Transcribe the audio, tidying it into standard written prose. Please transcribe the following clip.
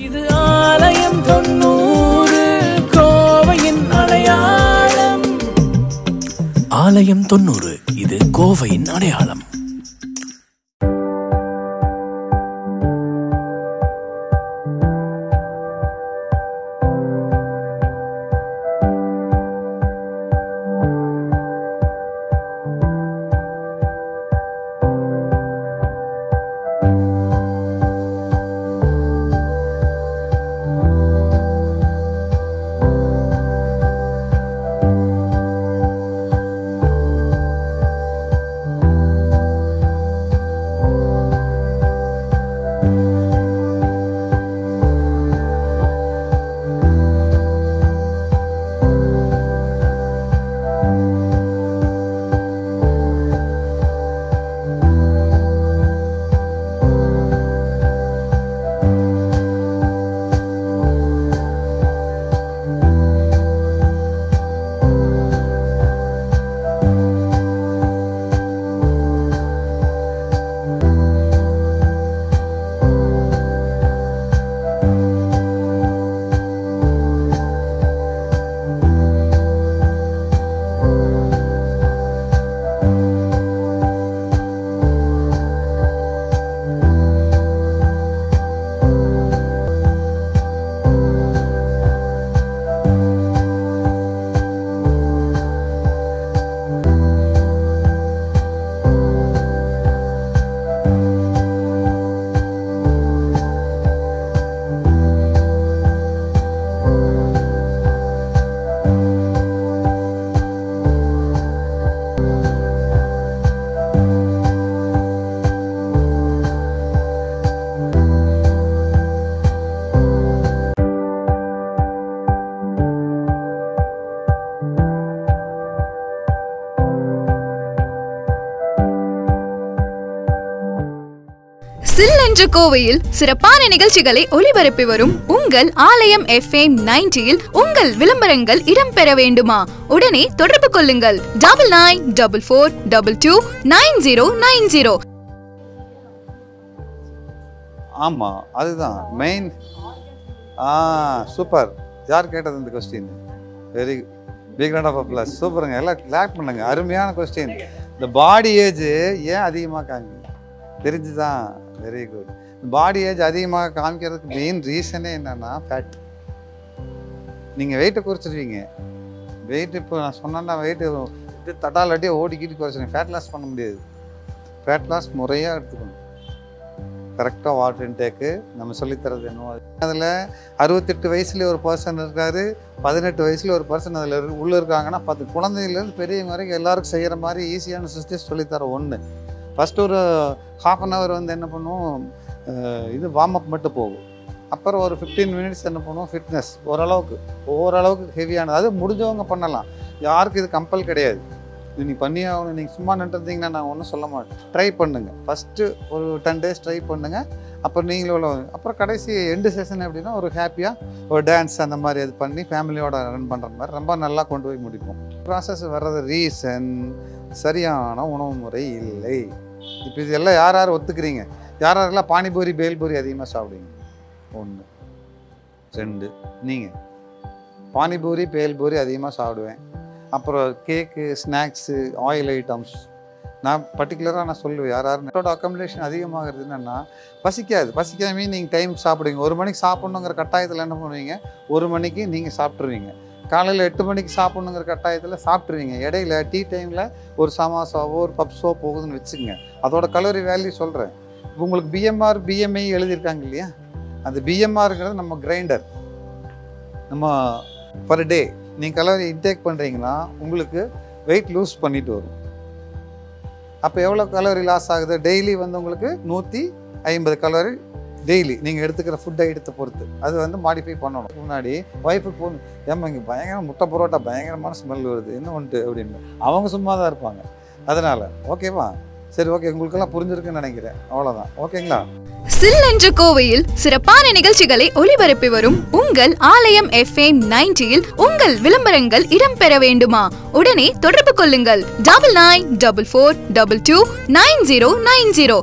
இது ஆலயம் 90 கோவையின் அடையாளம். ஆலயம் 90 இது கோவையின் அடையாளம். சில்லென்ற கோவையில் சிறப்பான நிகழ்ச்சிகளை ஒளிபரப்பி வரும் உங்கள் ஆலயம் FM 90 உங்கள் விளம்பரங்கள் இடம்பெற வேண்டுமா? உடனே தொடர்பு கொள்ளுங்கள் 9944229090. ஆமா, அதுதான் மெயின். சூப்பர். யார் கேட்டது இந்த question? Very big round of applause. சூப்பருங்க, எல்லாம் கிளாப் பண்ணுங்க. அருமையான கொஸ்டின். இந்த பாடி ஏஜ் ஏன் அதிகமாக காமிக்குது தெரிஞ்சுதான்? Very good. பாடி ஏஜ் அதிகமாக காமிக்கிறதுக்கு மெயின் ரீசனே என்னன்னா ஃபேட். நீங்கள் வெயிட்டை குறைச்சிடுவீங்க. வெயிட் இப்போ நான் சொன்னேன்னா வெயிட்டு இது தட்டாலாட்டியே ஓடிக்கிட்டு குறைச்சிடுங்க. ஃபேட் லாஸ் பண்ண முடியாது. ஃபேட் லாஸ் முறையாக எடுத்துக்கணும். கரெக்டாக வாட்டர் இன்டேக்கு நம்ம சொல்லித்தரது என்னவோ. அதில் 68 வயசுலேயே ஒரு பர்சன் இருக்காரு, 18 வயசுல ஒரு பர்சன் அதில் உள்ளே இருக்காங்கன்னா 10 குழந்தையிலேருந்து பெரியவங்க வரைக்கும் எல்லாருக்கும் செய்கிற மாதிரி ஈஸியான சிஸ்டம் சொல்லித்தர ஒன்று. ஃபஸ்ட்டு ஒரு ½ அன் ஹவர் வந்து என்ன பண்ணுவோம், இது வார்ம் அப் மட்டும் போகும். அப்புறம் ஒரு 15 மினிட்ஸ் என்ன பண்ணுவோம், ஃபிட்னஸ். ஓரளவுக்கு ஹெவியானது. அது முடிஞ்சவங்க பண்ணலாம். யாருக்கும் இது கம்பல் கிடையாது. இது நீ பண்ணி ஆகணும், நீங்கள் சும்மா நின்றுருந்தீங்கன்னா நான் ஒன்றும் சொல்ல மாட்டேன். ட்ரை பண்ணுங்கள். ஃபஸ்ட்டு ஒரு 10 டேஸ் ட்ரை பண்ணுங்கள். அப்புறம் நீங்களும் அப்புறம் கடைசி எண்டு செஷன் எப்படின்னா ஒரு ஹாப்பியாக ஒரு டான்ஸ் அந்த மாதிரி அது பண்ணி ஃபேமிலியோட ரன் பண்ணுற மாதிரி ரொம்ப நல்லா கொண்டு போய் முடிப்போம். ப்ராசஸ் வர்றது ரீசன் சரியான உணவு முறை இல்லை. இப்போ இது எல்லாம் யார் யார் ஒத்துக்கிறீங்க? யார் யாரெல்லாம் பானிபூரி பேல்பூரி அதிகமாக சாப்பிடுவீங்க? 1 2. நீங்கள் பானிபூரி பேல்பூரி அதிகமாக சாப்பிடுவேன். அப்புறம் கேக்கு, ஸ்நாக்ஸு, ஆயில் ஐட்டம்ஸ். நான் பர்டிகுலராக நான் சொல்லுவேன், யார் நெட்டோட அக்கமடேஷன் அதிகமாகிறது என்னென்னா பசிக்காமே நீங்கள் டைம் சாப்பிடுவீங்க. 1 மணிக்கு சாப்பிட்ணுங்கிற கட்டாயத்தில் என்ன பண்ணுவீங்க, 1 மணிக்கு நீங்கள் சாப்பிட்ருவீங்க. காலையில் 8 மணிக்கு சாப்பிட்ணுங்கிற கட்டாயத்தில் சாப்பிட்ருவீங்க. இடையில டீ டைமில் ஒரு சமாசாவோ ஒரு பப்ஸோ போகுதுன்னு வச்சுக்கோங்க. அதோட கலோரி வேல்யூ சொல்கிறேன். இப்போ உங்களுக்கு BMR BMI எழுதியிருக்காங்க இல்லையா, அந்த BMRங்கிறது நம்ம கிரைண்டர். நம்ம பர் டே நீங்கள் கலோரி இன்டேக் பண்ணுறீங்கன்னா உங்களுக்கு வெயிட் லூஸ் பண்ணிட்டு வரும். அப்போ எவ்வளோ கலோரி லாஸ் ஆகுது? டெய்லி வந்து உங்களுக்கு 150 கலோரி டெய்லி நீங்கள் எடுத்துக்கிற ஃபுட் ஐட்டத்தை பொறுத்து அது வந்து மாடிஃபை பண்ணணும். முன்னாடி ஒய்ஃபுக்கு ஃபோன், ஏம்மா இங்கே பயங்கர முட்டை பரோட்டா பயங்கரமான ஸ்மெல் வருது, என்ன வந்துட்டு அப்படின்னு அவங்க சும்மா தான் இருப்பாங்க. அதனால் ஓகேவா? சரி, ஓகே, உங்களுக்கெல்லாம் புரிஞ்சிருக்குன்னு நினைக்கிறேன். அவ்வளோதான். ஓகேங்களா? சில்லென்ற கோவையில் சிறப்பான நிகழ்ச்சிகளை ஒளிபரப்பி வரும் உங்கள் ஆலயம் FM 90 உங்கள் விளம்பரங்கள் இடம்பெற வேண்டுமா? உடனே தொடர்பு கொள்ளுங்கள் 9944229090.